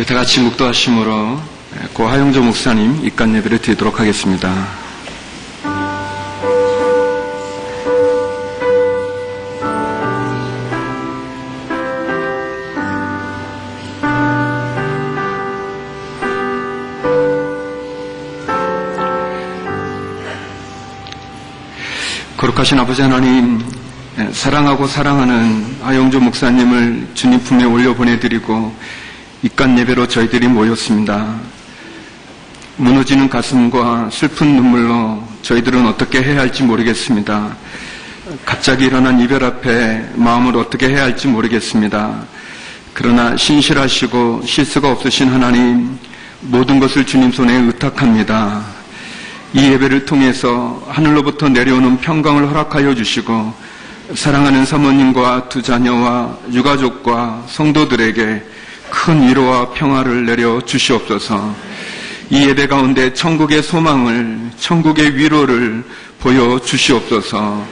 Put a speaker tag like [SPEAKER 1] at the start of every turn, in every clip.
[SPEAKER 1] 다 같이 묵도하심으로 고 하영조 목사님 입간 예배를 드리도록 하겠습니다. 거룩하신 아버지 하나님, 사랑하고 사랑하는 하영조 목사님을 주님 품에 올려 보내드리고 입간 예배로 저희들이 모였습니다. 무너지는 가슴과 슬픈 눈물로 저희들은 어떻게 해야 할지 모르겠습니다. 갑자기 일어난 이별 앞에 마음을 어떻게 해야 할지 모르겠습니다. 그러나 신실하시고 실수가 없으신 하나님, 모든 것을 주님 손에 의탁합니다. 이 예배를 통해서 하늘로부터 내려오는 평강을 허락하여 주시고 사랑하는 사모님과 두 자녀와 유가족과 성도들에게 큰 위로와 평화를 내려 주시옵소서. 이 예배 가운데 천국의 소망을, 천국의 위로를 보여 주시옵소서.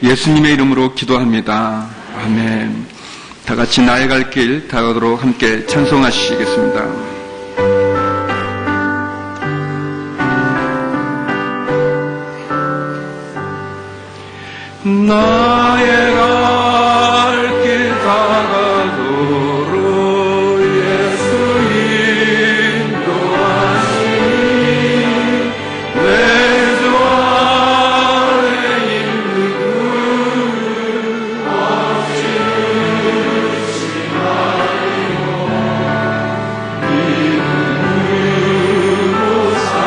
[SPEAKER 1] 예수님의 이름으로 기도합니다. 아멘. 다 같이 나의 갈 길 다가도록 함께 찬송하시겠습니다. 나의 갈 길 다가도록 예수 인도하시니 내 주 안에 있는 없으시나요. 믿음으로 사는 자는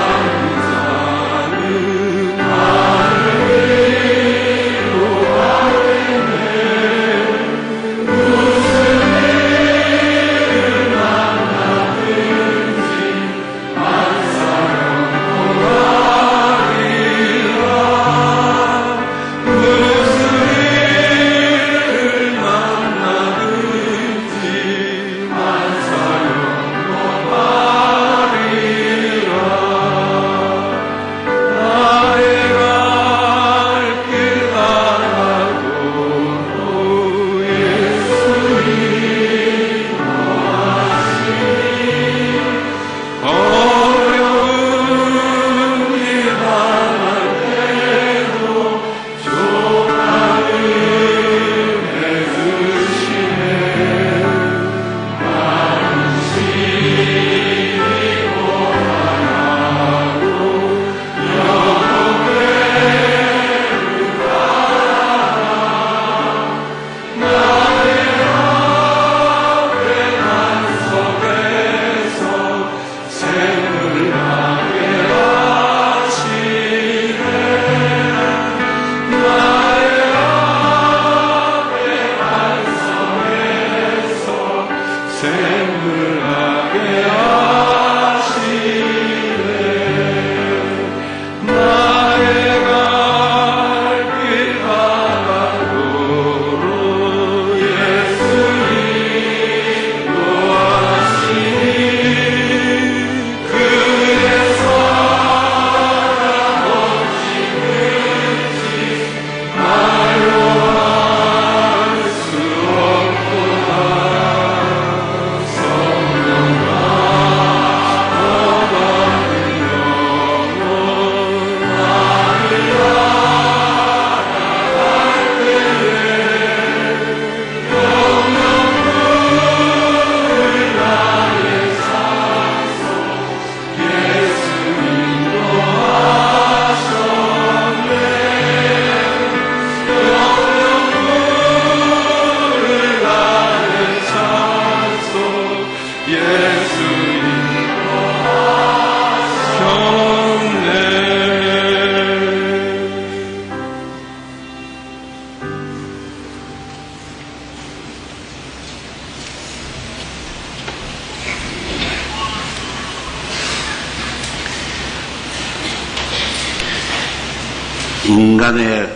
[SPEAKER 2] 인간의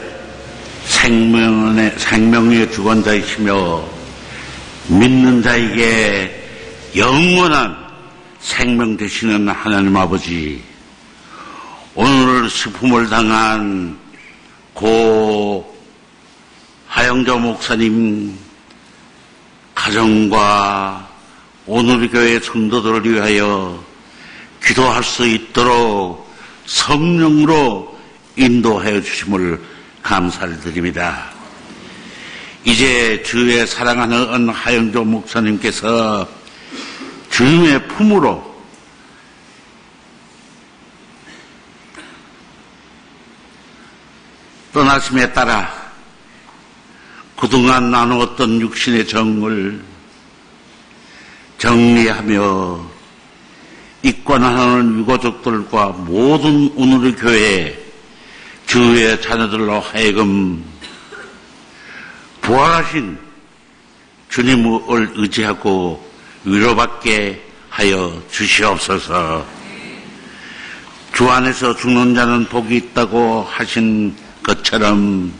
[SPEAKER 2] 생명의 주관자이시며 믿는 자에게 영원한 생명 되시는 하나님 아버지, 오늘 슬픔을 당한 고 하영조 목사님 가정과 오늘 교회 성도들을 위하여 기도할 수 있도록 성령으로 인도하여 주심을 감사를 드립니다. 이제 주의 사랑하는 하영조 목사님께서 주님의 품으로 떠나심에 따라 그동안 나누었던 육신의 정을 정리하며 입관하는 유가족들과 모든 오늘의 교회 주의 자녀들로 하여금 부활하신 주님을 의지하고 위로받게 하여 주시옵소서. 주 안에서 죽는 자는 복이 있다고 하신 것처럼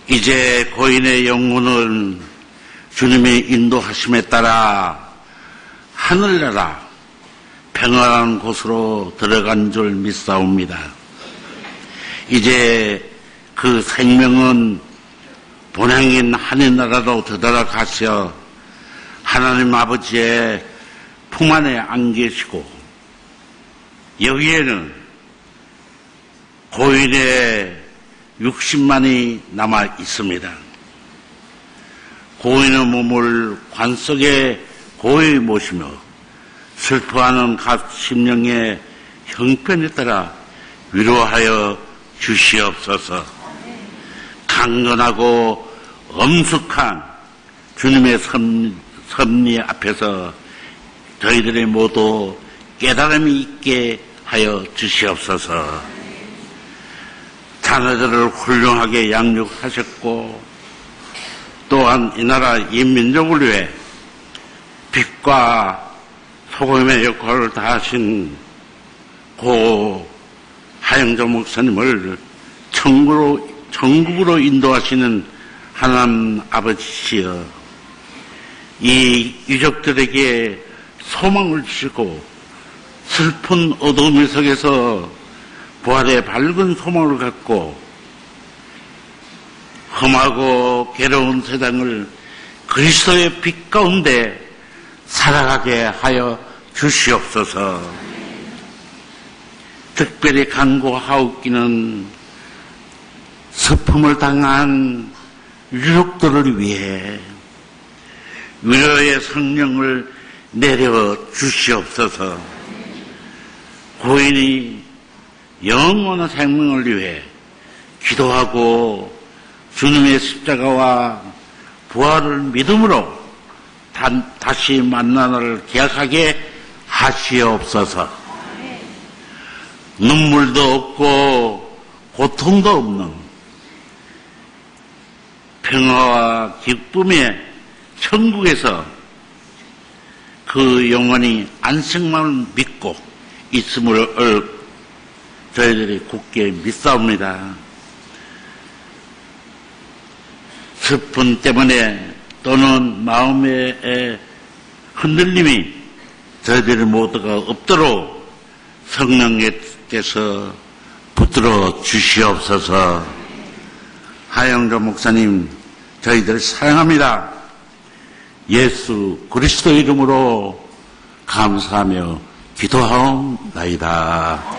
[SPEAKER 2] 이제 고인의 영혼은 주님의 인도하심에 따라 하늘나라 평안한 곳으로 들어간 줄 믿사옵니다. 이제 그 생명은 본향인 하늘나라로 되돌아가셔 하나님 아버지의 품 안에 안 계시고 여기에는 고인의 육신만이 남아 있습니다. 고인의 몸을 관 속에 고이 모시며 슬퍼하는 각 심령의 형편에 따라 위로하여 주시옵소서. 강건하고 엄숙한 주님의 섭리 앞에서 저희들이 모두 깨달음이 있게 하여 주시옵소서. 자녀들을 훌륭하게 양육하셨고 또한 이 나라 이 민족을 위해 빛과 소금의 역할을 다하신 고 하영조 목사님을 천국으로 인도하시는 하나님 아버지시여, 이 유족들에게 소망을 주시고 슬픈 어두움 속에서 부활의 밝은 소망을 갖고 험하고 괴로운 세상을 그리스도의 빛 가운데 살아가게 하여 주시옵소서. 특별히 간구하옵기는 슬픔을 당한 유족들을 위해 위로의 성령을 내려 주시옵소서. 고인이 영원한 생명을 위해 기도하고 주님의 십자가와 부활을 믿음으로 다시 만나를 기약하게 하시옵소서. 눈물도 없고 고통도 없는 평화와 기쁨의 천국에서 그 영원히 안식만을 믿고 있음을 저희들이 굳게 믿사옵니다. 슬픔 때문에 또는 마음의 흔들림이 저희들 모두가 없도록 성령께서 붙들어 주시옵소서. 하영조 목사님, 저희들 사랑합니다. 예수 그리스도 이름으로 감사하며 기도하옵나이다.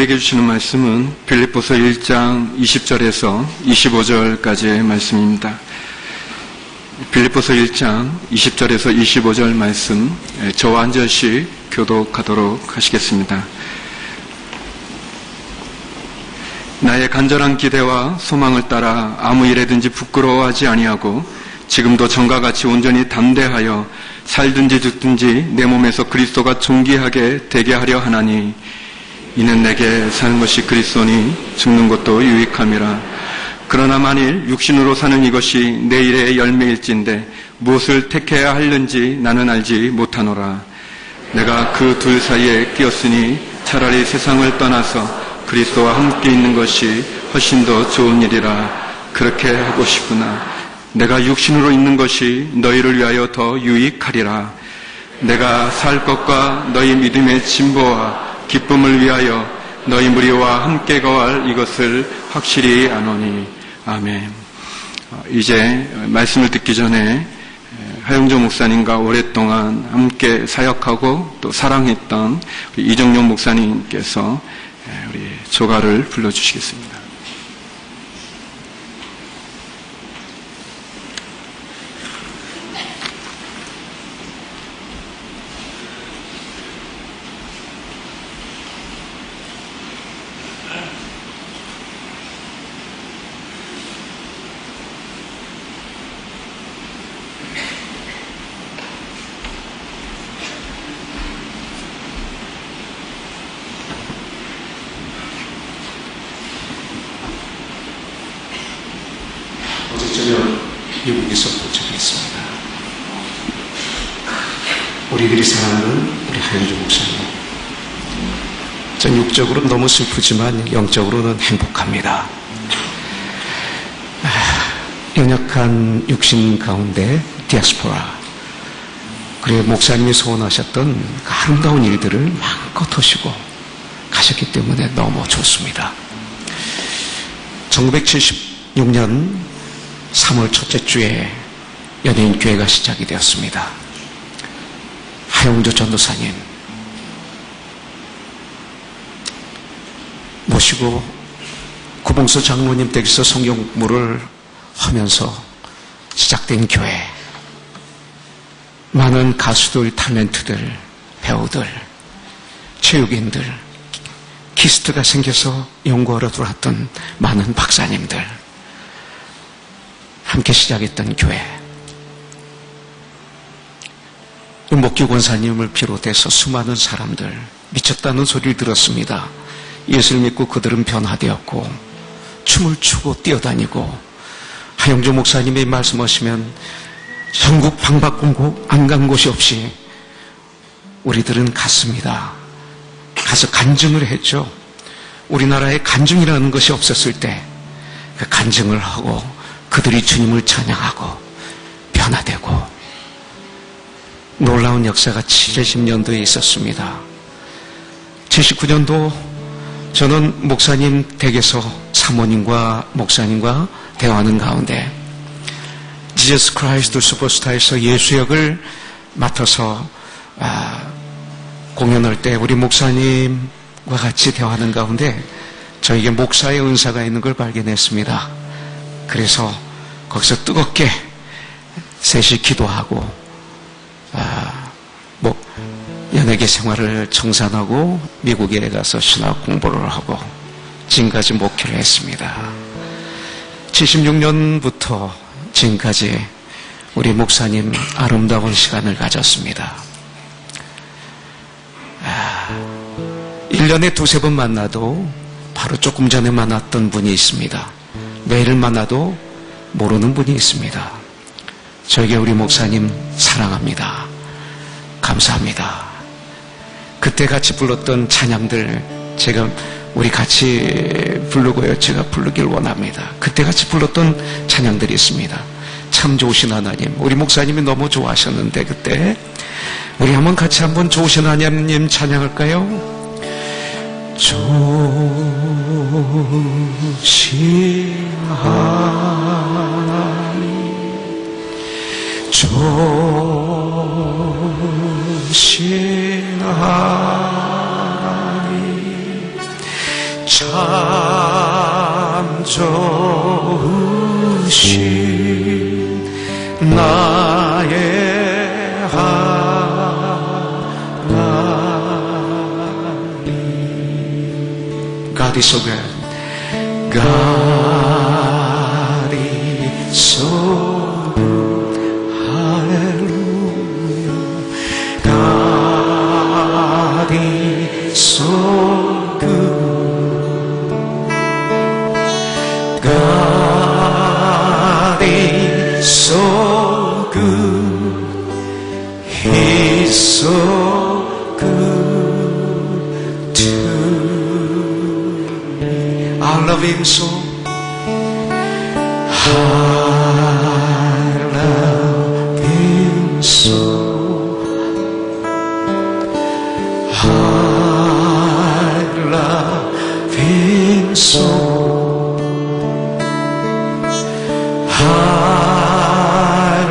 [SPEAKER 1] 우리에게 주시는 말씀은 빌립보서 1장 20절에서 25절까지의 말씀입니다. 빌립보서 1장 20절에서 25절 말씀, 저와 한 절씩 교독하도록 하시겠습니다. 나의 간절한 기대와 소망을 따라 아무 일에든지 부끄러워하지 아니하고 지금도 전과 같이 온전히 담대하여 살든지 죽든지 내 몸에서 그리스도가 존귀하게 되게 하려 하나니 이는 내게 사는 것이 그리스도니 죽는 것도 유익함이라. 그러나 만일 육신으로 사는 이것이 내 일의 열매일진데 무엇을 택해야 하는지 나는 알지 못하노라. 내가 그 둘 사이에 끼었으니 차라리 세상을 떠나서 그리스도와 함께 있는 것이 훨씬 더 좋은 일이라. 그렇게 하고 싶으나 내가 육신으로 있는 것이 너희를 위하여 더 유익하리라. 내가 살 것과 너희 믿음의 진보와 기쁨을 위하여 너희 무리와 함께 거할 이것을 확실히 아노니. 아멘. 이제 말씀을 듣기 전에 하영조 목사님과 오랫동안 함께 사역하고 또 사랑했던 이정용 목사님께서 우리 조가를 불러주시겠습니다.
[SPEAKER 3] 미국에서 도착했습니다. 우리들이 사랑하는 우리 하영주 목사님, 전 육적으로는 너무 슬프지만 영적으로는 행복합니다. 연약한 육신 가운데 디아스포라, 그리고 목사님이 소원하셨던 그 아름다운 일들을 마음껏 하시고 가셨기 때문에 너무 좋습니다. 1976년 3월 첫째 주에 연예인 교회가 시작이 되었습니다. 하영조 전도사님 모시고 구봉서 장로님 댁에서 성경 공부를 하면서 시작된 교회, 많은 가수들, 탤런트들, 배우들, 체육인들, 키스트가 생겨서 연구하러 들어왔던 많은 박사님들, 함께 시작했던 교회, 목기 권사님을 비롯해서 수많은 사람들 미쳤다는 소리를 들었습니다. 예수를 믿고 그들은 변화되었고 춤을 추고 뛰어다니고, 하영조 목사님이 말씀하시면 전국 방방곡곡 안 간 곳이 없이 우리들은 갔습니다. 가서 간증을 했죠. 우리나라에 간증이라는 것이 없었을 때 그 간증을 하고 그들이 주님을 찬양하고 변화되고, 놀라운 역사가 70년도에 있었습니다. 79년도 저는 목사님 댁에서 사모님과 목사님과 대화하는 가운데 지저스 크라이스트 슈퍼스타에서 예수 역을 맡아서 공연할 때 우리 목사님과 같이 대화하는 가운데 저에게 목사의 은사가 있는 걸 발견했습니다. 그래서 거기서 뜨겁게 셋이 기도하고 연예계 생활을 청산하고 미국에 가서 신학 공부를 하고 지금까지 목회를 했습니다. 76년부터 지금까지 우리 목사님 아름다운 시간을 가졌습니다. 1년에 두세 번 만나도 바로 조금 전에 만났던 분이 있습니다. 매일 만나도 모르는 분이 있습니다. 저에게 우리 목사님 사랑합니다. 감사합니다. 그때 같이 불렀던 찬양들 제가 우리 같이 부르고요. 제가 부르길 원합니다. 그때 같이 불렀던 찬양들이 있습니다. 참 좋으신 하나님. 우리 목사님이 너무 좋아하셨는데 그때 우리 한번 같이 한번 좋으신 하나님 찬양할까요? 좋으신 하나님, 좋으신 하나님, 참 좋으신 나의 God is so good. God is so good. Hallelujah. God is so good. God is so good. He's so good to I love him so. I love him so. I love him so. I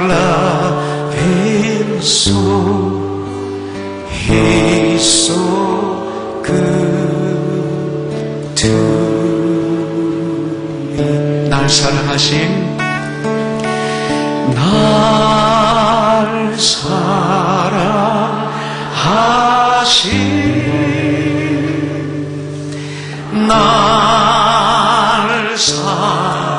[SPEAKER 3] love him so. He's so good to 날 사랑하신 날 사랑하신 날 사랑하신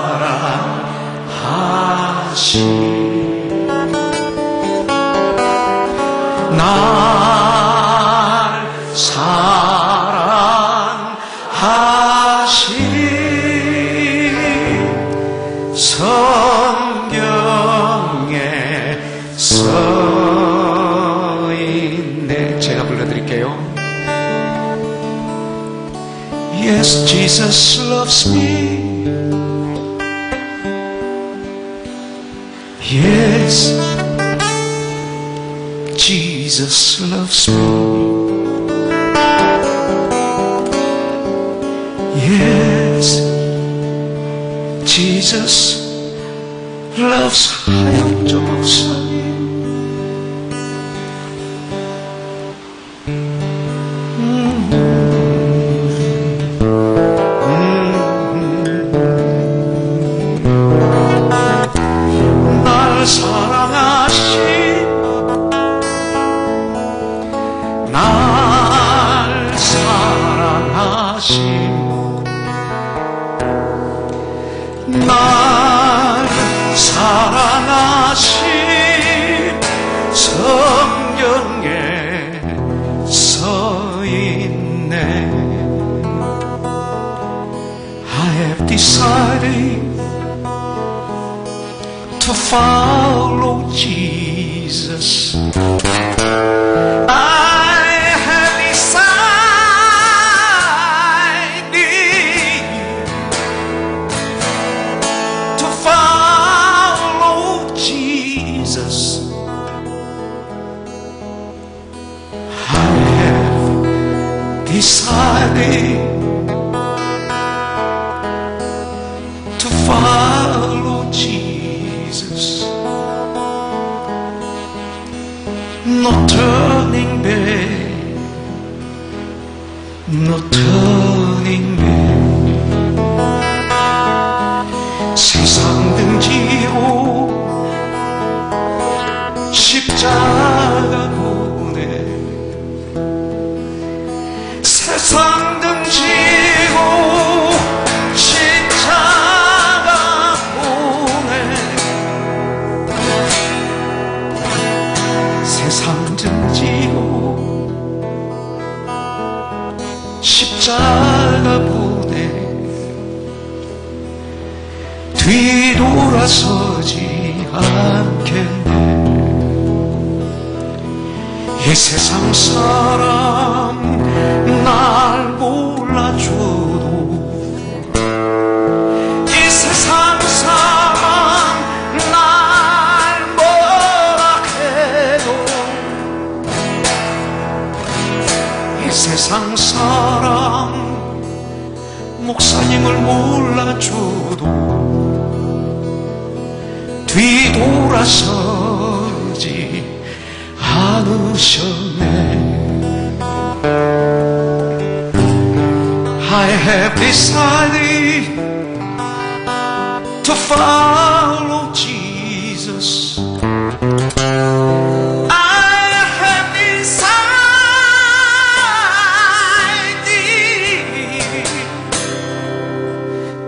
[SPEAKER 3] 날 사랑하신 성경에 써있네. 제가 불러드릴게요. Yes, Jesus loves me. Yes, Jesus loves me. Yes, Jesus loves 하영조 목사님. 날 사랑하신 날 사랑하신 날 사랑하신 성경에 써있네. I have decided to follow Jesus. I have decided to follow Jesus. I have decided to follow Jesus. No turning back, no turning back. 세상 등지고 십자가 보내. 세상 등지고 십자가 보내. 세상 등지고 십자가 보내. 뒤돌아서지 않겠네. 이 세상 사람 날 몰라줘도, 이 세상 사람 날 뭐라 해도, 이 세상 사람 목사님을 몰라줘도 뒤돌아서지 않으셨네. I have decided to follow Jesus. I have decided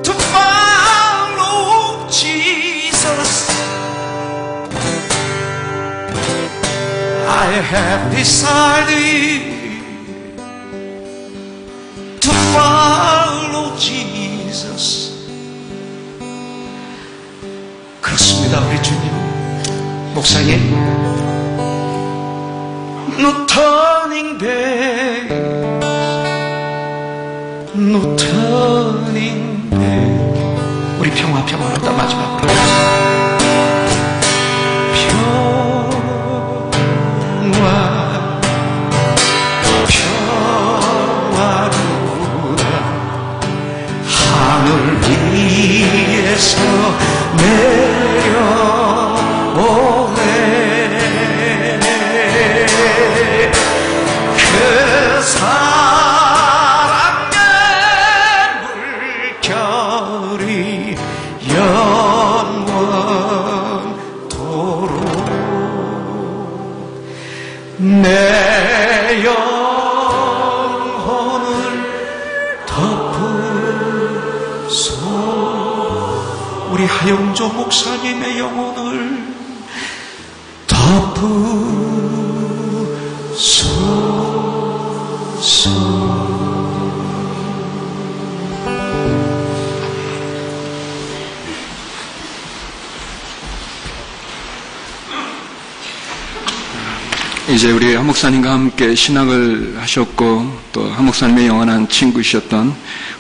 [SPEAKER 3] to follow Jesus. I have decided to follow Jesus. 그렇습니다, 우리 주님. 목사님, No turning back, No turning back. 우리 평화로다 마지막으로. 평화로다 하늘 위에서 내려오네. 그 사랑의 물결이 영원토록 내 영혼을 덮으소. 우리 하영조 목사님의 영혼을 덮으소서.
[SPEAKER 1] 이제 우리 한 목사님과 함께 신학을 하셨고 또 한 목사님의 영원한 친구이셨던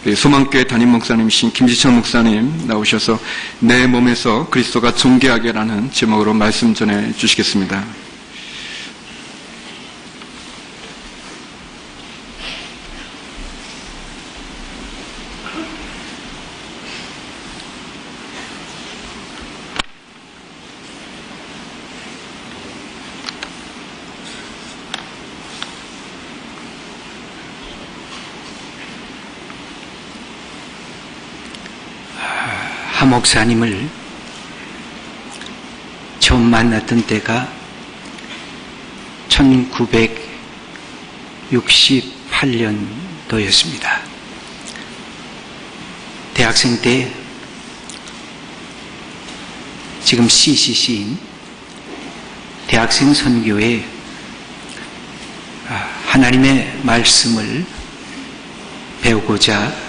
[SPEAKER 1] 우리 소망교회 담임 목사님이신 김지철 목사님 나오셔서 내 몸에서 그리스도가 존귀하게라는 제목으로 말씀 전해 주시겠습니다.
[SPEAKER 4] 하 목사님을 처음 만났던 때가 1968년도였습니다. 대학생 때 지금 CCC인 대학생 선교회 하나님의 말씀을 배우고자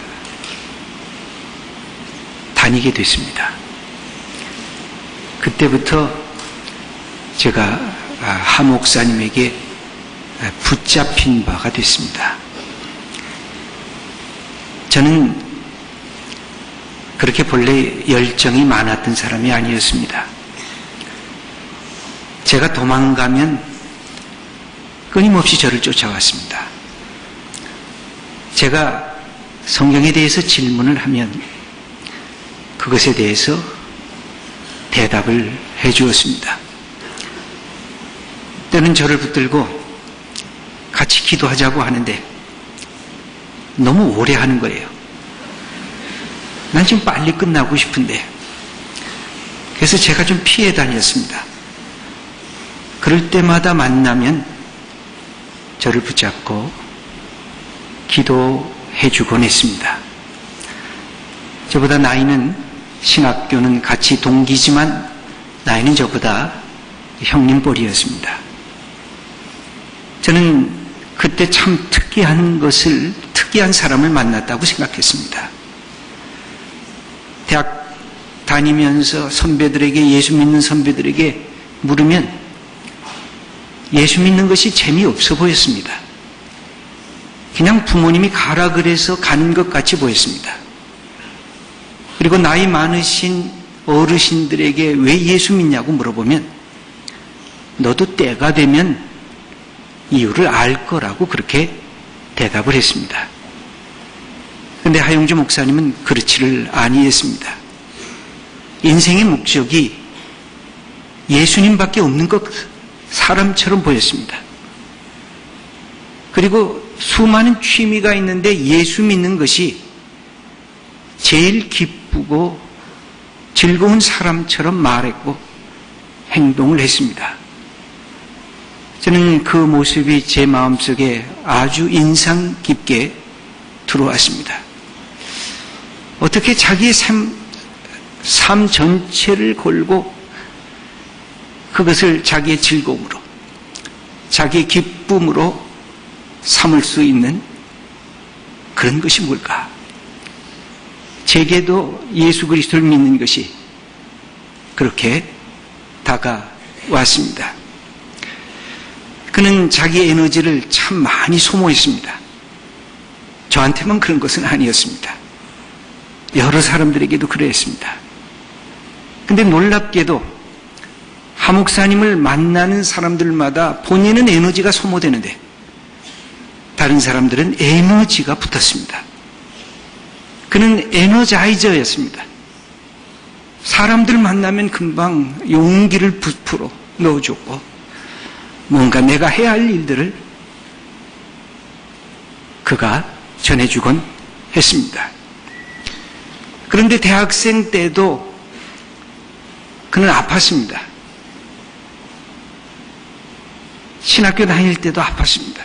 [SPEAKER 4] 다니게 됐습니다. 그때부터 제가 하 목사님에게 붙잡힌 바가 됐습니다. 저는 그렇게 본래 열정이 많았던 사람이 아니었습니다. 제가 도망가면 끊임없이 저를 쫓아왔습니다. 제가 성경에 대해서 질문을 하면 그것에 대해서 대답을 해 주었습니다. 때는 저를 붙들고 같이 기도하자고 하는데 너무 오래 하는 거예요. 난 지금 빨리 끝나고 싶은데. 그래서 제가 좀 피해 다녔습니다. 그럴 때마다 만나면 저를 붙잡고 기도해 주곤 했습니다. 저보다 나이는 신학교는 같이 동기지만 나이는 저보다 형님 뻘이었습니다. 저는 그때 참 특이한 사람을 만났다고 생각했습니다. 대학 다니면서 선배들에게, 예수 믿는 선배들에게 물으면 예수 믿는 것이 재미없어 보였습니다. 그냥 부모님이 가라 그래서 가는 것 같이 보였습니다. 그리고 나이 많으신 어르신들에게 왜 예수 믿냐고 물어보면 너도 때가 되면 이유를 알 거라고 그렇게 대답을 했습니다. 그런데 하영주 목사님은 그렇지를 아니했습니다. 인생의 목적이 예수님밖에 없는 것 사람처럼 보였습니다. 그리고 수많은 취미가 있는데 예수 믿는 것이 제일 기쁘고 즐거운 사람처럼 말했고 행동을 했습니다. 저는 그 모습이 제 마음속에 아주 인상 깊게 들어왔습니다. 어떻게 자기의 삶 전체를 걸고 그것을 자기의 즐거움으로, 자기의 기쁨으로 삼을 수 있는 그런 것이 뭘까? 제게도 예수 그리스도를 믿는 것이 그렇게 다가왔습니다. 그는 자기의 에너지를 참 많이 소모했습니다. 저한테만 그런 것은 아니었습니다. 여러 사람들에게도 그랬습니다. 근데 놀랍게도 하목사님을 만나는 사람들마다 본인은 에너지가 소모되는데 다른 사람들은 에너지가 붙었습니다. 그는 에너자이저였습니다. 사람들 만나면 금방 용기를 부풀어 넣어줬고 뭔가 내가 해야 할 일들을 그가 전해주곤 했습니다. 그런데 대학생 때도 그는 아팠습니다. 신학교 다닐 때도 아팠습니다.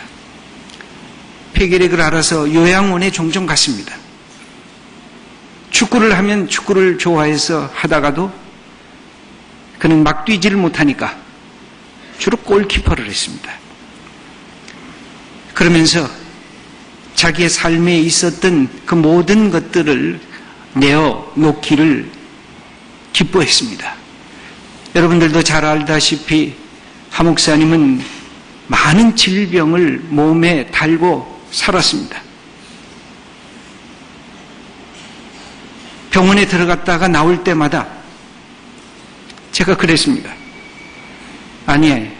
[SPEAKER 4] 폐결핵을 알아서 요양원에 종종 갔습니다. 축구를 하면 축구를 좋아해서 하다가도 그는 막 뛰지를 못하니까 주로 골키퍼를 했습니다. 그러면서 자기의 삶에 있었던 그 모든 것들을 내어놓기를 기뻐했습니다. 여러분들도 잘 알다시피 하 목사님은 많은 질병을 몸에 달고 살았습니다. 병원에 들어갔다가 나올 때마다 제가 그랬습니다. 아니,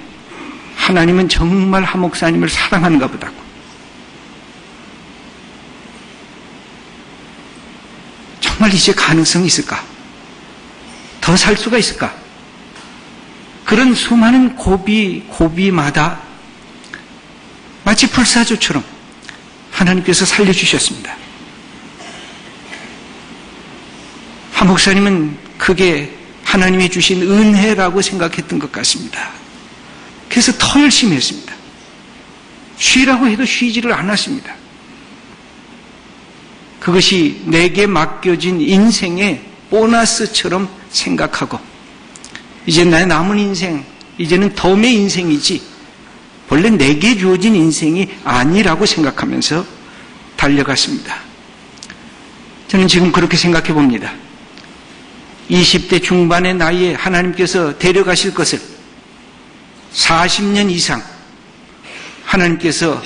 [SPEAKER 4] 하나님은 정말 하 목사님을 사랑하는가 보다고. 정말 이제 가능성이 있을까? 더 살 수가 있을까? 그런 수많은 고비마다 마치 불사조처럼 하나님께서 살려주셨습니다. 하 목사님은 그게 하나님이 주신 은혜라고 생각했던 것 같습니다. 그래서 더 열심히 했습니다. 쉬라고 해도 쉬지를 않았습니다. 그것이 내게 맡겨진 인생의 보너스처럼 생각하고 이제 나의 남은 인생, 이제는 덤의 인생이지 원래 내게 주어진 인생이 아니라고 생각하면서 달려갔습니다. 저는 지금 그렇게 생각해 봅니다. 20대 중반의 나이에 하나님께서 데려가실 것을 40년 이상 하나님께서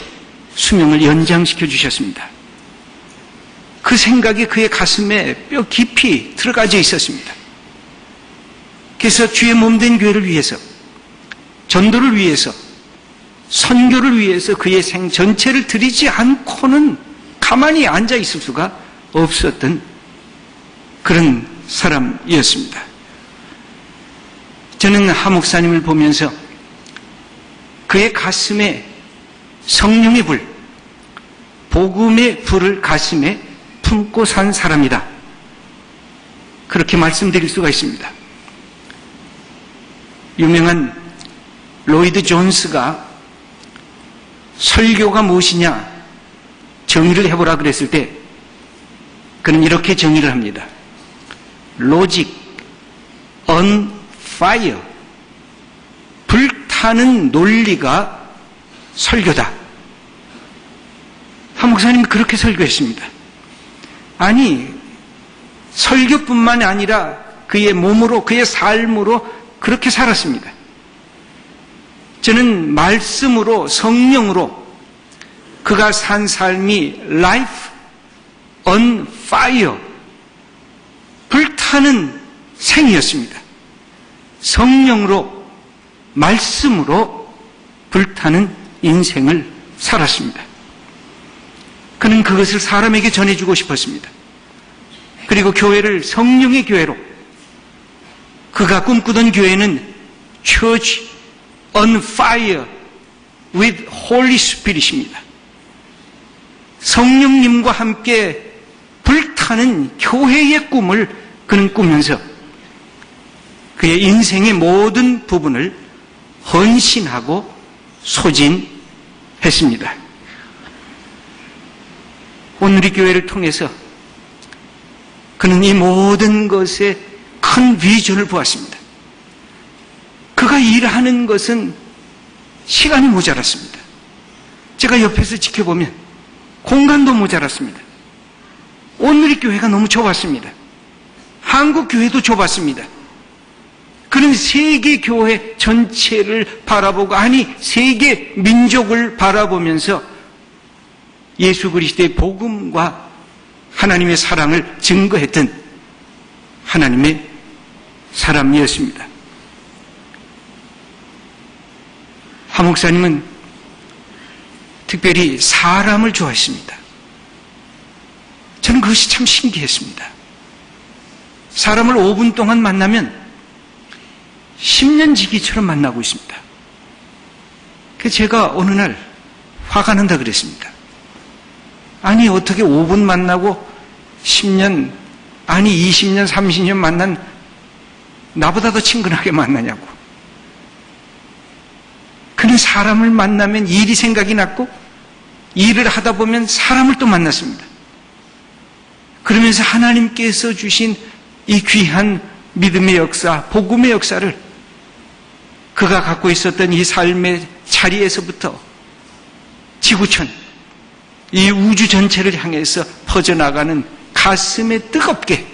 [SPEAKER 4] 수명을 연장시켜 주셨습니다. 그 생각이 그의 가슴에 뼈 깊이 들어가져 있었습니다. 그래서 주의 몸된 교회를 위해서, 전도를 위해서, 선교를 위해서 그의 생 전체를 드리지 않고는 가만히 앉아 있을 수가 없었던 그런 사람이었습니다. 저는 하 목사님을 보면서 그의 가슴에 성령의 불, 복음의 불을 가슴에 품고 산 사람이다. 그렇게 말씀드릴 수가 있습니다. 유명한 로이드 존스가 설교가 무엇이냐 정의를 해보라 그랬을 때 그는 이렇게 정의를 합니다. Logic on fire, 불타는 논리가 설교다. 하 목사님은 그렇게 설교했습니다. 아니, 설교뿐만 아니라 그의 몸으로, 그의 삶으로 그렇게 살았습니다. 저는 말씀으로, 성령으로 그가 산 삶이 life on fire, 불타는 생이었습니다. 성령으로, 말씀으로 불타는 인생을 살았습니다. 그는 그것을 사람에게 전해주고 싶었습니다. 그리고 교회를 성령의 교회로, 그가 꿈꾸던 교회는 Church on Fire with Holy Spirit입니다. 성령님과 함께 불타 거듭하는 교회의 꿈을 그는 꾸면서 그의 인생의 모든 부분을 헌신하고 소진했습니다. 오늘의 교회를 통해서 그는 이 모든 것에 큰 비전을 보았습니다. 그가 일하는 것은 시간이 모자랐습니다. 제가 옆에서 지켜보면 공간도 모자랐습니다. 오늘의 교회가 너무 좁았습니다. 한국 교회도 좁았습니다. 그는 세계 교회 전체를 바라보고, 아니 세계 민족을 바라보면서 예수 그리스도의 복음과 하나님의 사랑을 증거했던 하나님의 사람이었습니다. 하 목사님은 특별히 사람을 좋아했습니다. 저는 그것이 참 신기했습니다. 사람을 5분 동안 만나면 10년 지기처럼 만나고 있습니다. 그래서 제가 어느 날 화가 난다 그랬습니다. 아니 어떻게 5분 만나고 10년, 아니 20년, 30년 만난 나보다 더 친근하게 만나냐고. 그는 사람을 만나면 일이 생각이 났고, 일을 하다 보면 사람을 또 만났습니다. 그러면서 하나님께서 주신 이 귀한 믿음의 역사, 복음의 역사를 그가 갖고 있었던 이 삶의 자리에서부터 지구촌, 이 우주 전체를 향해서 퍼져나가는 가슴에 뜨겁게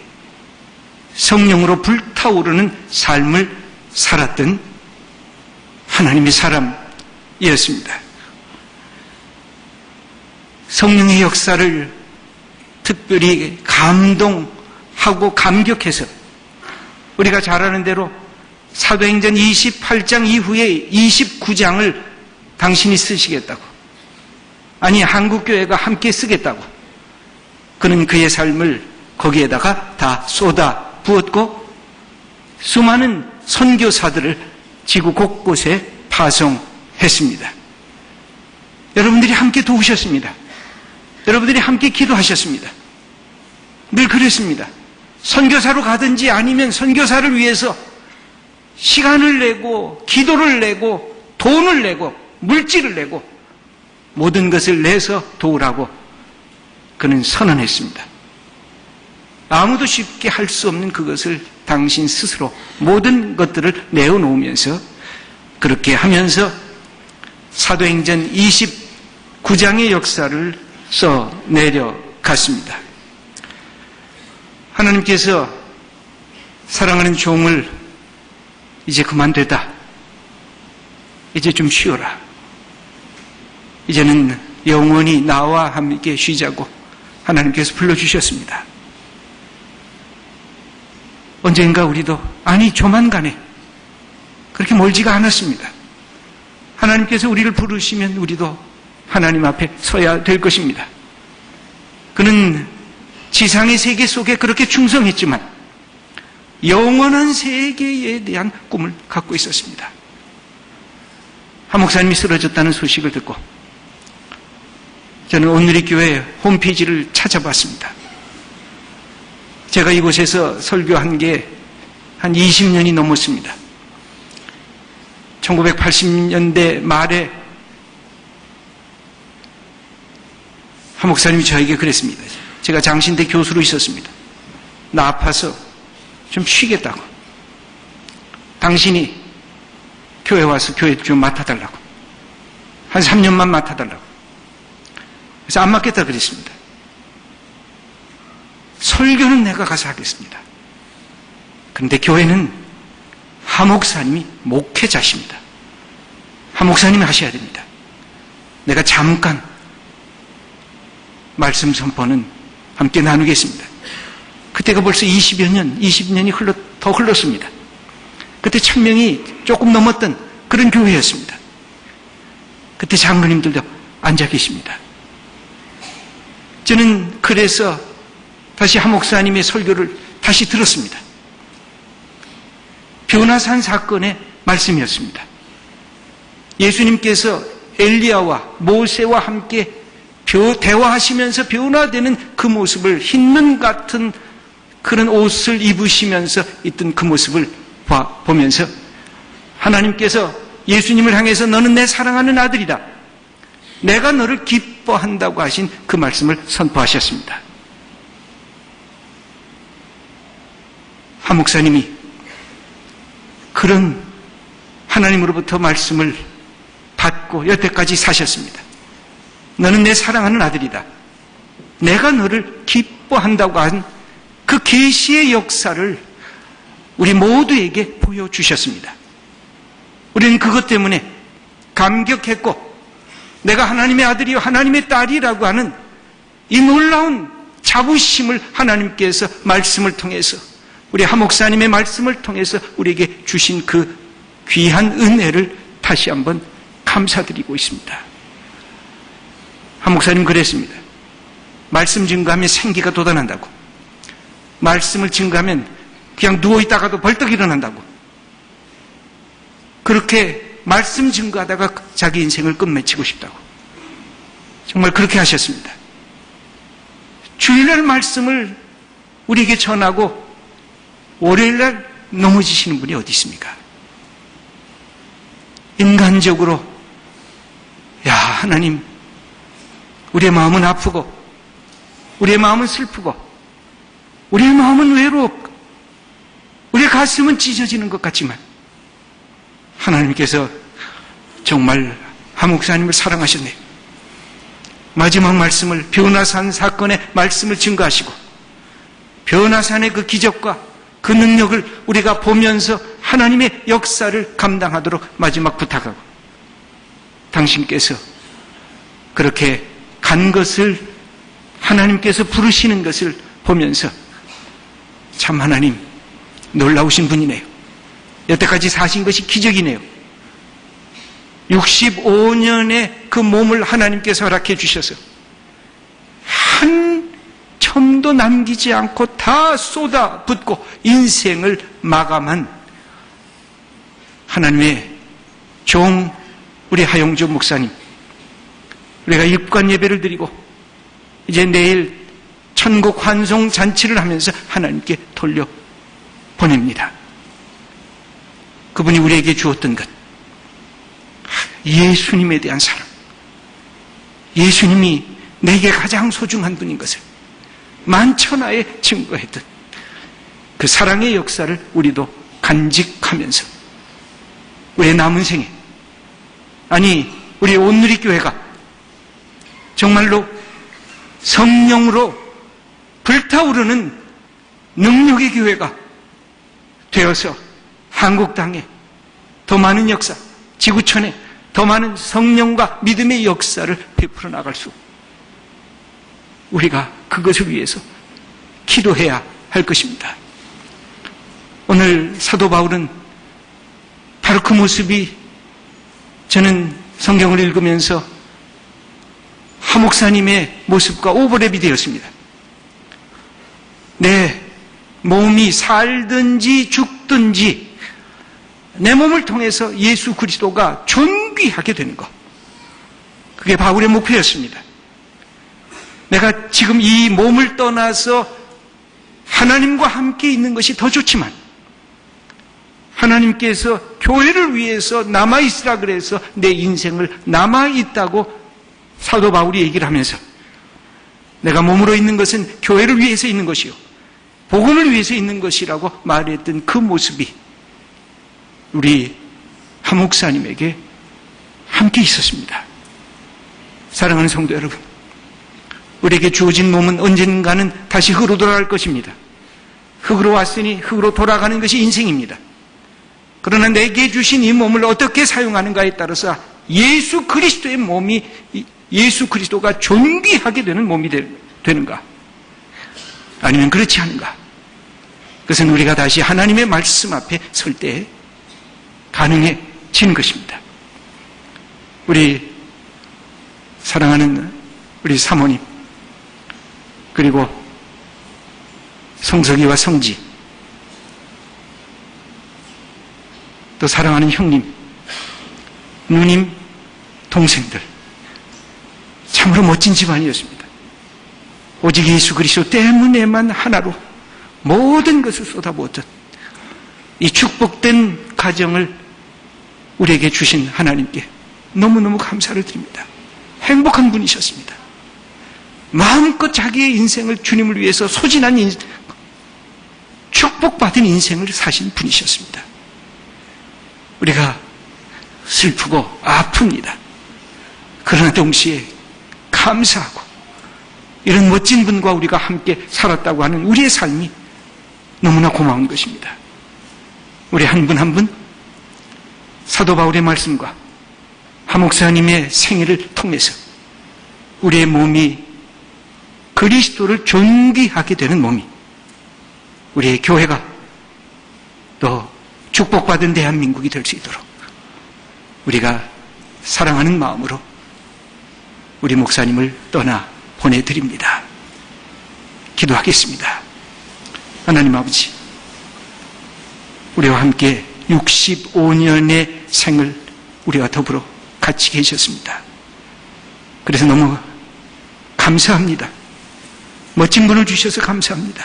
[SPEAKER 4] 성령으로 불타오르는 삶을 살았던 하나님의 사람이었습니다. 성령의 역사를 특별히 감동하고 감격해서 우리가 잘 아는 대로 사도행전 28장 이후에 29장을 당신이 쓰시겠다고, 아니 한국교회가 함께 쓰겠다고 그는 그의 삶을 거기에다가 다 쏟아 부었고 수많은 선교사들을 지구 곳곳에 파송했습니다. 여러분들이 함께 도우셨습니다. 여러분들이 함께 기도하셨습니다. 늘 그랬습니다. 선교사로 가든지 아니면 선교사를 위해서 시간을 내고 기도를 내고 돈을 내고 물질을 내고 모든 것을 내서 도우라고 그는 선언했습니다. 아무도 쉽게 할 수 없는 그것을 당신 스스로 모든 것들을 내어놓으면서 그렇게 하면서 사도행전 29장의 역사를 써 내려갔습니다. 하나님께서 사랑하는 종을 이제 그만되다, 이제 좀 쉬어라, 이제는 영원히 나와 함께 쉬자고 하나님께서 불러주셨습니다. 언젠가 우리도, 아니 조만간에, 그렇게 멀지가 않았습니다. 하나님께서 우리를 부르시면 우리도 하나님 앞에 서야 될 것입니다. 그는 지상의 세계 속에 그렇게 충성했지만 영원한 세계에 대한 꿈을 갖고 있었습니다. 한 목사님이 쓰러졌다는 소식을 듣고 저는 오늘의 교회 홈페이지를 찾아봤습니다. 제가 이곳에서 설교한 게 한 20년이 넘었습니다. 1980년대 말에 한 목사님이 저에게 그랬습니다. 제가 장신대 교수로 있었습니다. 나 아파서 좀 쉬겠다고. 당신이 교회 와서 교회 좀 맡아달라고. 한 3년만 맡아달라고. 그래서 안 맡겠다 그랬습니다. 설교는 내가 가서 하겠습니다. 그런데 교회는 하 목사님이 목회자십니다. 하 목사님이 하셔야 됩니다. 내가 잠깐 말씀 선포는 함께 나누겠습니다. 그때가 벌써 20년이 더 흘렀습니다. 그때 1000명이 조금 넘었던 그런 교회였습니다. 그때 장로님들도 앉아 계십니다. 저는 그래서 다시 하 목사님의 설교를 다시 들었습니다. 변화산 사건의 말씀이었습니다. 예수님께서 엘리야와 모세와 함께 대화하시면서 변화되는 그 모습을, 흰눈 같은 그런 옷을 입으시면서 있던 그 모습을 보면서 하나님께서 예수님을 향해서 너는 내 사랑하는 아들이다, 내가 너를 기뻐한다고 하신 그 말씀을 선포하셨습니다. 하 목사님이 그런 하나님으로부터 말씀을 받고 여태까지 사셨습니다. 너는 내 사랑하는 아들이다, 내가 너를 기뻐한다고 한 그 계시의 역사를 우리 모두에게 보여주셨습니다. 우리는 그것 때문에 감격했고, 내가 하나님의 아들이요 하나님의 딸이라고 하는 이 놀라운 자부심을 하나님께서 말씀을 통해서, 우리 하 목사님의 말씀을 통해서 우리에게 주신 그 귀한 은혜를 다시 한번 감사드리고 있습니다. 하 목사님 그랬습니다. 말씀 증거하면 생기가 돋아난다고, 말씀을 증거하면 그냥 누워있다가도 벌떡 일어난다고, 그렇게 말씀 증거하다가 자기 인생을 끝맺히고 싶다고 정말 그렇게 하셨습니다. 주일날 말씀을 우리에게 전하고 월요일날 넘어지시는 분이 어디 있습니까? 인간적으로 야 하나님, 우리의 마음은 아프고 우리의 마음은 슬프고 우리의 마음은 외롭고 우리의 가슴은 찢어지는 것 같지만 하나님께서 정말 하 목사님을 사랑하셨네요. 마지막 말씀을, 변화산 사건의 말씀을 증거하시고 변화산의 그 기적과 그 능력을 우리가 보면서 하나님의 역사를 감당하도록 마지막 부탁하고, 당신께서 그렇게 간 것을, 하나님께서 부르시는 것을 보면서 참 하나님 놀라우신 분이네요. 여태까지 사신 것이 기적이네요. 65년의 그 몸을 하나님께서 허락해 주셔서 한 첨도 남기지 않고 다 쏟아붓고 인생을 마감한 하나님의 종 우리 하용조 목사님, 우리가 입관 예배를 드리고 이제 내일 천국 환송 잔치를 하면서 하나님께 돌려보냅니다. 그분이 우리에게 주었던 것, 예수님에 대한 사랑, 예수님이 내게 가장 소중한 분인 것을 만천하에 증거했던 그 사랑의 역사를 우리도 간직하면서 우리의 남은 생에, 아니 우리 온누리교회가 정말로 성령으로 불타오르는 능력의 교회가 되어서 한국 땅에 더 많은 역사, 지구촌에 더 많은 성령과 믿음의 역사를 베풀어 나갈 수, 우리가 그것을 위해서 기도해야 할 것입니다. 오늘 사도 바울은 바로 그 모습이 저는 성경을 읽으면서 하 목사님의 모습과 오버랩이 되었습니다. 내 몸이 살든지 죽든지 내 몸을 통해서 예수 그리스도가 존귀하게 되는 것, 그게 바울의 목표였습니다. 내가 지금 이 몸을 떠나서 하나님과 함께 있는 것이 더 좋지만 하나님께서 교회를 위해서 남아있으라 그래서 내 인생을 남아있다고 사도 바울이 얘기를 하면서, 내가 몸으로 있는 것은 교회를 위해서 있는 것이요 복음을 위해서 있는 것이라고 말했던 그 모습이 우리 하 목사님에게 함께 있었습니다. 사랑하는 성도 여러분, 우리에게 주어진 몸은 언젠가는 다시 흙으로 돌아갈 것입니다. 흙으로 왔으니 흙으로 돌아가는 것이 인생입니다. 그러나 내게 주신 이 몸을 어떻게 사용하는가에 따라서 예수 그리스도의 몸이, 예수 그리스도가 존귀하게 되는 몸이 되는가, 아니면 그렇지 않은가, 그것은 우리가 다시 하나님의 말씀 앞에 설 때 가능해지는 것입니다. 우리 사랑하는 우리 사모님, 그리고 성석이와 성지, 또 사랑하는 형님, 누님, 동생들, 참으로 멋진 집안이었습니다. 오직 예수 그리스도 때문에만 하나로 모든 것을 쏟아부었던 이 축복된 가정을 우리에게 주신 하나님께 너무너무 감사를 드립니다. 행복한 분이셨습니다. 마음껏 자기의 인생을 주님을 위해서 소진한 축복받은 인생을 사신 분이셨습니다. 우리가 슬프고 아픕니다. 그러나 동시에 감사하고 이런 멋진 분과 우리가 함께 살았다고 하는 우리의 삶이 너무나 고마운 것입니다. 우리 한 분 한 분 사도 바울의 말씀과 하 목사님의 생애를 통해서 우리의 몸이 그리스도를 존귀하게 되는 몸이 우리의 교회가 또 축복받은 대한민국이 될 수 있도록 우리가 사랑하는 마음으로 우리 목사님을 떠나 보내드립니다. 기도하겠습니다. 하나님 아버지, 우리와 함께 65년의 생을 우리와 더불어 같이 계셨습니다. 그래서 너무 감사합니다. 멋진 분을 주셔서 감사합니다.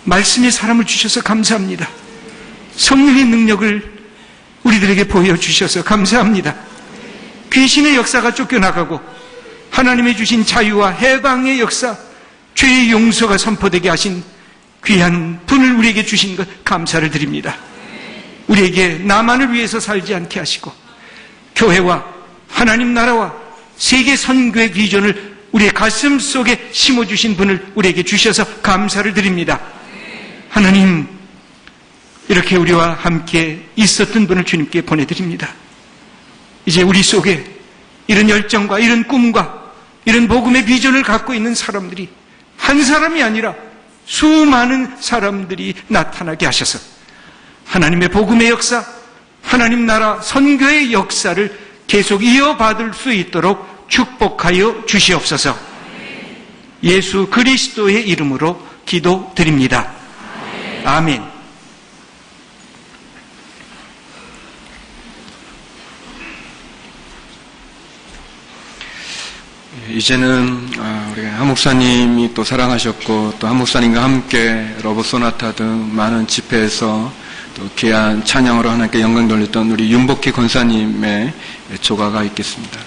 [SPEAKER 4] 말씀의 사람을 주셔서 감사합니다. 성령의 능력을 우리들에게 보여주셔서 감사합니다. 귀신의 역사가 쫓겨나가고 하나님의 주신 자유와 해방의 역사, 죄의 용서가 선포되게 하신 귀한 분을 우리에게 주신 것 감사를 드립니다. 우리에게 나만을 위해서 살지 않게 하시고 교회와 하나님 나라와 세계 선교의 비전을 우리의 가슴 속에 심어주신 분을 우리에게 주셔서 감사를 드립니다. 하나님, 이렇게 우리와 함께 있었던 분을 주님께 보내드립니다. 이제 우리 속에 이런 열정과 이런 꿈과 이런 복음의 비전을 갖고 있는 사람들이 한 사람이 아니라 수많은 사람들이 나타나게 하셔서 하나님의 복음의 역사, 하나님 나라 선교의 역사를 계속 이어받을 수 있도록 축복하여 주시옵소서. 예수 그리스도의 이름으로 기도드립니다. 아멘.
[SPEAKER 1] 이제는 우리 하 목사님이 또 사랑하셨고 또 하 목사님과 함께 러브 소나타 등 많은 집회에서 또 귀한 찬양으로 하나님께 영광 돌렸던 우리 윤복희 권사님의 조가가 있겠습니다.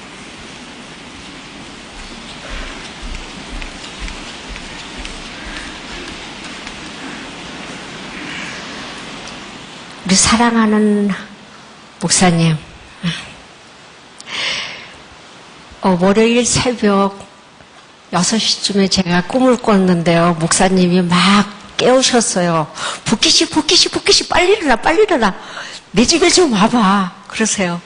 [SPEAKER 5] 우리 사랑하는 목사님, 월요일 새벽 6시쯤에 제가 꿈을 꿨는데요. 목사님이 막 깨우셨어요. 복희씨 빨리 일어나. 내 집에 좀 와봐. 그러세요.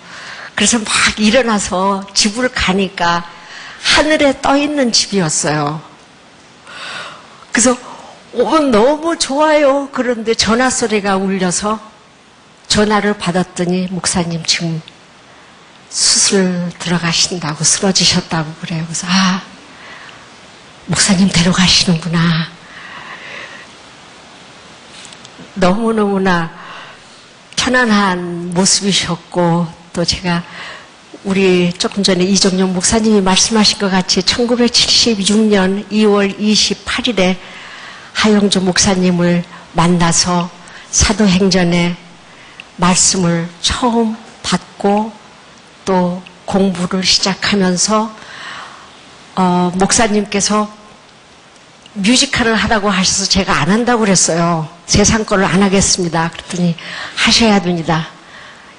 [SPEAKER 5] 그래서 막 일어나서 집을 가니까 하늘에 떠 있는 집이었어요. 그래서 너무 좋아요. 그런데 전화 소리가 울려서 전화를 받았더니 목사님 지금 수술 들어가신다고 쓰러지셨다고 그래요. 그래서 목사님 데려가시는구나. 너무너무나 편안한 모습이셨고 또 제가 우리 조금 전에 이정용 목사님이 말씀하신 것 같이 1976년 2월 28일에 하영조 목사님을 만나서 사도행전의 말씀을 처음 받고 또 공부를 시작하면서 목사님께서 뮤지컬을 하라고 하셔서 제가 안 한다고 그랬어요. 세상 거를 안 하겠습니다. 그랬더니 하셔야 됩니다.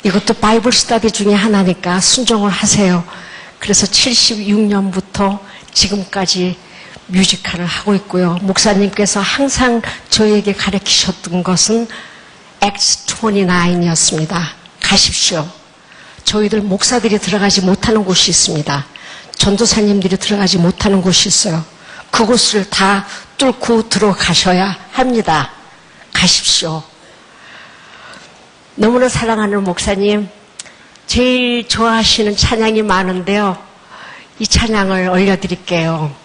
[SPEAKER 5] 이것도 바이블 스터디 중에 하나니까 순종을 하세요. 그래서 76년부터 지금까지 뮤지컬을 하고 있고요. 목사님께서 항상 저에게 가르치셨던 것은 Acts 29이었습니다. 가십시오. 저희들 목사들이 들어가지 못하는 곳이 있습니다. 전도사님들이 들어가지 못하는 곳이 있어요. 그곳을 다 뚫고 들어가셔야 합니다. 가십시오. 너무나 사랑하는 목사님, 제일 좋아하시는 찬양이 많은데요. 이 찬양을 올려드릴게요.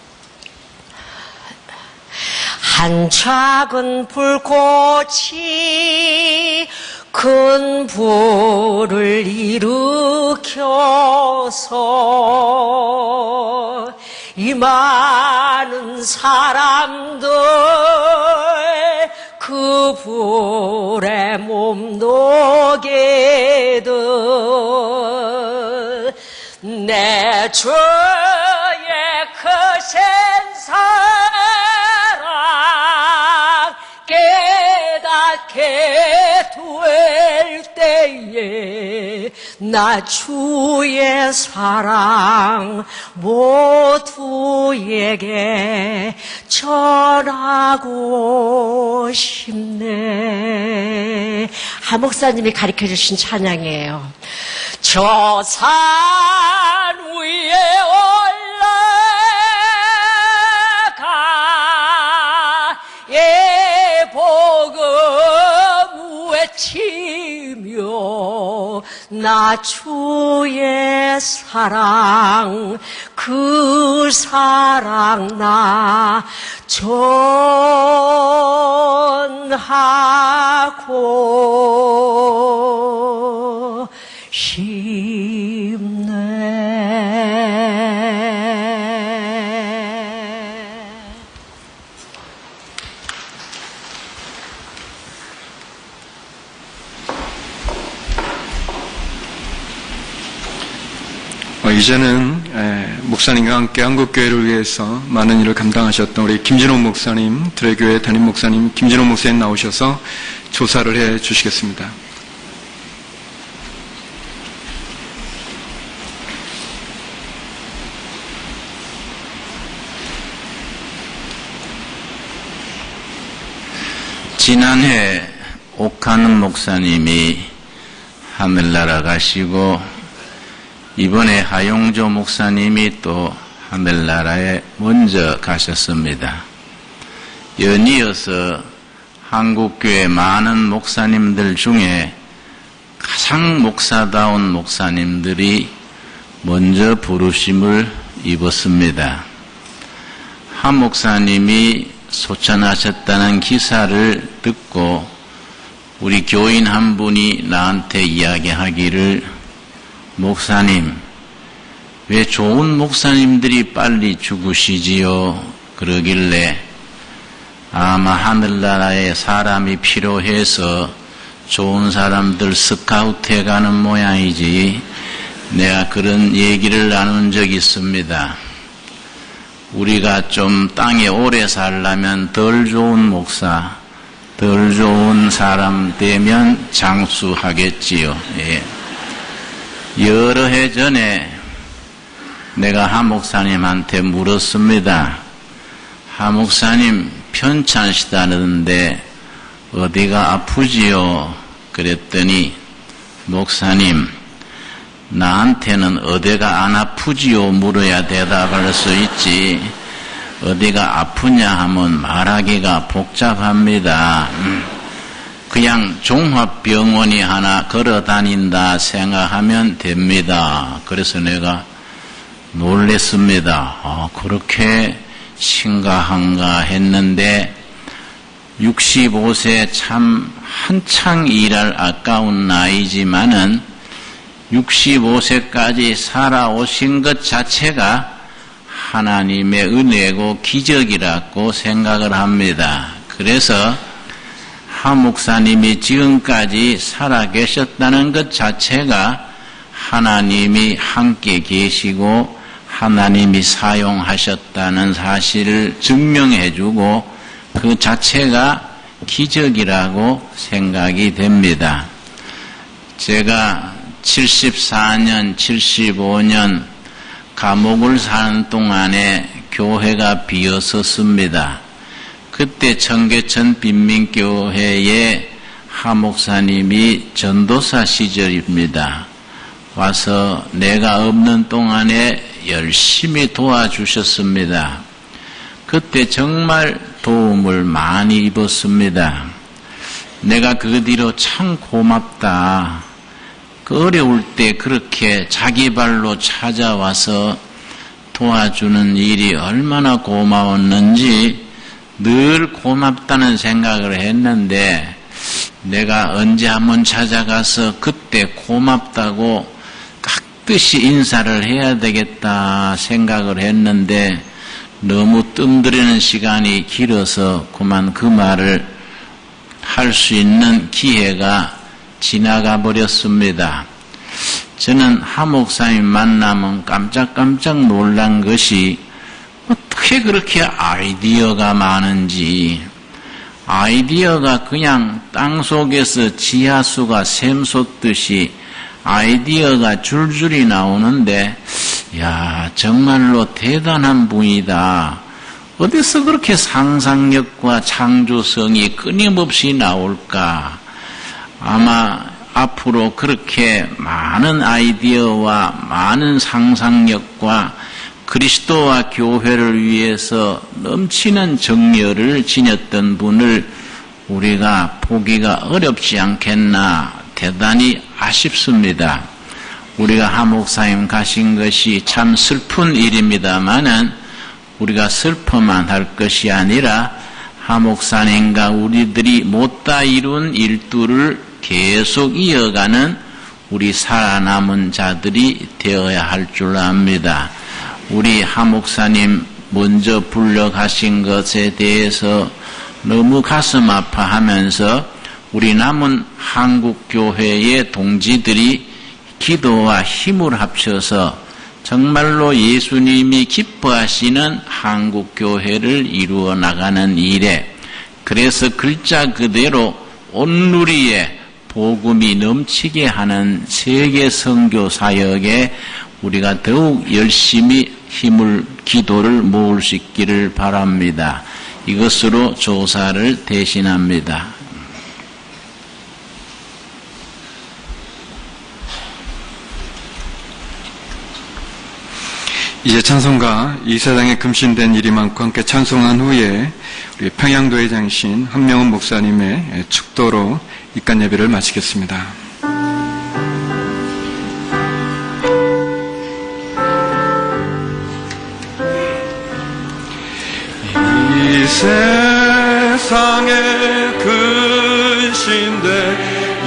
[SPEAKER 5] 한 작은 불꽃이 큰 불을 일으켜서 이 많은 사람들 그 불에 몸 녹이듯 내 주의 크신 사랑 깨닫게 될 때에 나 주의 사랑 모두에게 전하고 싶네. 하 목사님이 가르쳐 주신 찬양이에요. 저 산 위에 올라가 복음 외치며 나 주의 사랑 그 사랑 나 전하고 싶네.
[SPEAKER 1] 이제는 목사님과 함께 한국교회를 위해서 많은 일을 감당하셨던 우리 김진호 목사님, 드레교회 담임 목사님 김진호 목사님 나오셔서 조사를 해 주시겠습니다.
[SPEAKER 6] 지난해 옥하는 목사님이 하늘나라 가시고 이번에 하용조 목사님이 또 하늘나라에 먼저 가셨습니다. 연이어서 한국교회 많은 목사님들 중에 가장 목사다운 목사님들이 먼저 부르심을 입었습니다. 한 목사님이 소천하셨다는 기사를 듣고 우리 교인 한 분이 나한테 이야기하기를 목사님, 왜 좋은 목사님들이 빨리 죽으시지요? 그러길래 아마 하늘나라에 사람이 필요해서 좋은 사람들 스카우트해 가는 모양이지 내가 그런 얘기를 나눈 적이 있습니다. 우리가 좀 땅에 오래 살려면 덜 좋은 목사, 덜 좋은 사람 되면 장수하겠지요. 예. 여러 해 전에 내가 하 목사님한테 물었습니다. 하 목사님 편찮으시다는데 어디가 아프지요? 그랬더니 목사님 나한테는 어디가 안 아프지요? 물어야 대답할 수 있지 어디가 아프냐 하면 말하기가 복잡합니다. 그냥 종합병원이 하나 걸어다닌다 생각하면 됩니다. 그래서 내가 놀랬습니다. 그렇게 심각한가 했는데 65세 참 한창 일할 아까운 나이지만은 65세까지 살아오신 것 자체가 하나님의 은혜고 기적이라고 생각을 합니다. 그래서 하 목사님이 지금까지 살아계셨다는 것 자체가 하나님이 함께 계시고 하나님이 사용하셨다는 사실을 증명해주고 그 자체가 기적이라고 생각이 됩니다. 제가 74년, 75년 감옥을 사는 동안에 교회가 비었었습니다. 그때 청계천 빈민교회의 하 목사님이 전도사 시절입니다. 와서 내가 없는 동안에 열심히 도와주셨습니다. 그때 정말 도움을 많이 입었습니다. 내가 그 뒤로 참 고맙다. 그 어려울 때 그렇게 자기 발로 찾아와서 도와주는 일이 얼마나 고마웠는지 늘 고맙다는 생각을 했는데 내가 언제 한번 찾아가서 그때 고맙다고 깍듯이 인사를 해야 되겠다 생각을 했는데 너무 뜸들이는 시간이 길어서 그만 그 말을 할 수 있는 기회가 지나가 버렸습니다. 저는 하 목사님 만나면 깜짝깜짝 놀란 것이 어떻게 그렇게 아이디어가 많은지, 아이디어가 그냥 땅속에서 지하수가 샘솟듯이 아이디어가 줄줄이 나오는데, 야, 정말로 대단한 분이다. 어디서 그렇게 상상력과 창조성이 끊임없이 나올까? 아마 앞으로 그렇게 많은 아이디어와 많은 상상력과 그리스도와 교회를 위해서 넘치는 정열을 지녔던 분을 우리가 보기가 어렵지 않겠나 대단히 아쉽습니다. 우리가 하 목사님 가신 것이 참 슬픈 일입니다마는 우리가 슬퍼만 할 것이 아니라 하 목사님과 우리들이 못다 이룬 일들을 계속 이어가는 우리 살아남은 자들이 되어야 할 줄 압니다. 우리 하 목사님 먼저 불려가신 것에 대해서 너무 가슴 아파하면서 우리 남은 한국교회의 동지들이 기도와 힘을 합쳐서 정말로 예수님이 기뻐하시는 한국교회를 이루어 나가는 일에, 그래서 글자 그대로 온누리에 복음이 넘치게 하는 세계 선교 사역에 우리가 더욱 열심히 힘을, 기도를 모을 수 있기를 바랍니다. 이것으로 조사를 대신합니다.
[SPEAKER 1] 이제 찬송가 이 세상에 금신된 일이 많고 함께 찬송한 후에 우리 평양도의 장신 한명훈 목사님의 축도로 입간 예배를 마치겠습니다. 이 세상에 근신된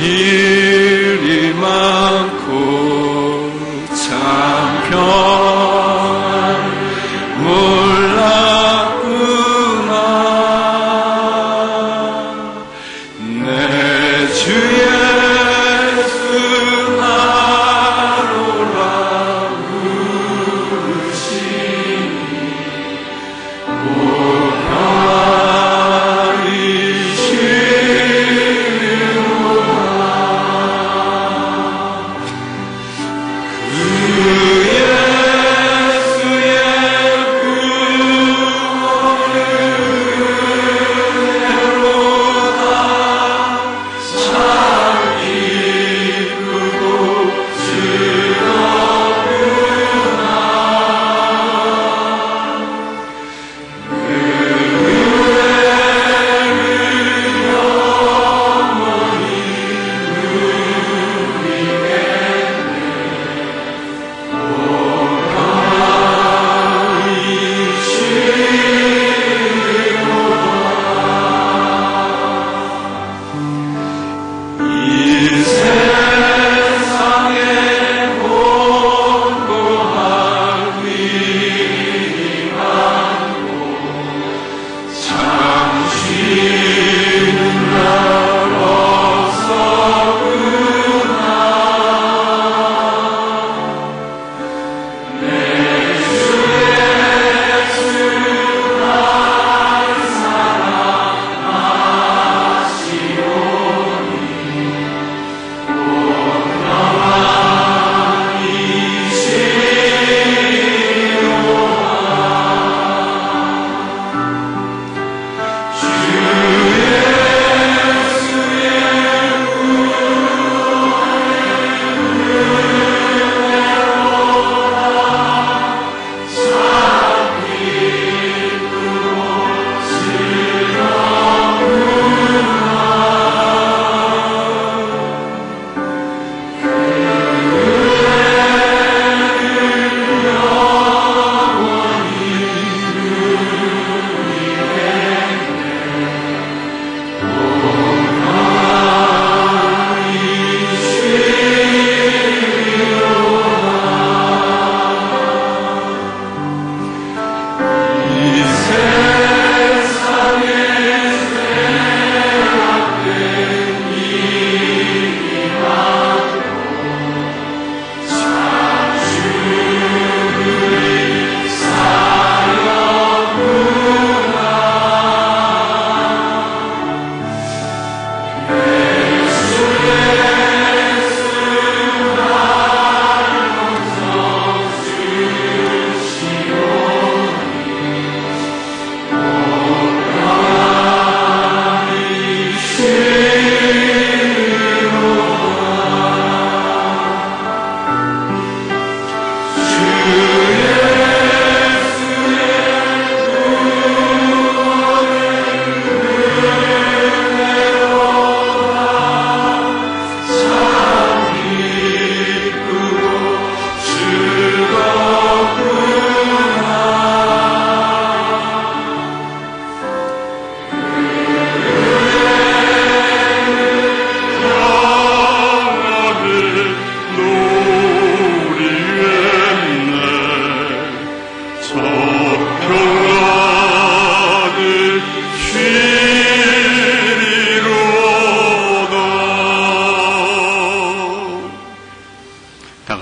[SPEAKER 1] 일이 많고 참 평안 몰랐구나. 내 주 예수 나로라 부르시니 오편이시로다.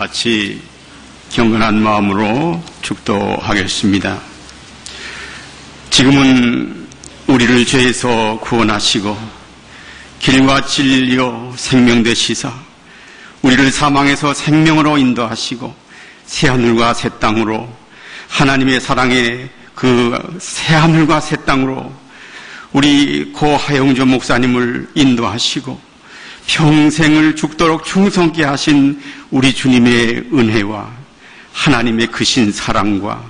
[SPEAKER 7] 같이 경건한 마음으로 축도하겠습니다. 지금은 우리를 죄에서 구원하시고 길과 진리요 생명 되시사 우리를 사망에서 생명으로 인도하시고 새하늘과 새 땅으로 하나님의 사랑의 그 새하늘과 새 땅으로 우리 고 하영조 목사님을 인도하시고 평생을 죽도록 충성케 하신 우리 주님의 은혜와 하나님의 크신 사랑과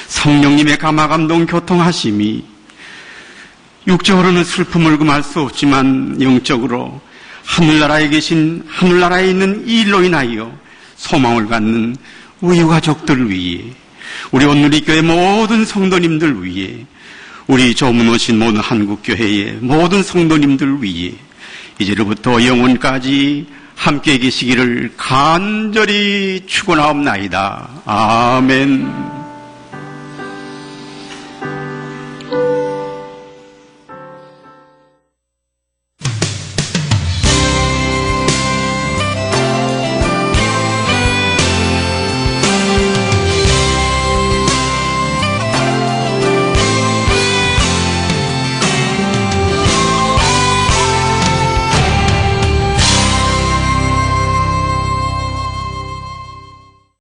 [SPEAKER 7] 성령님의 감화감동 교통하심이 육적으로는 슬픔을 금할 수 없지만 영적으로 하늘나라에 있는 이 일로 인하여 소망을 갖는 우리 가족들 위해 우리 온누리교회 모든 성도님들 위해 우리 조문 오신 모든 한국교회의 모든 성도님들 위해 이제로부터 영원까지 함께 계시기를 간절히 축원하옵나이다. 아멘.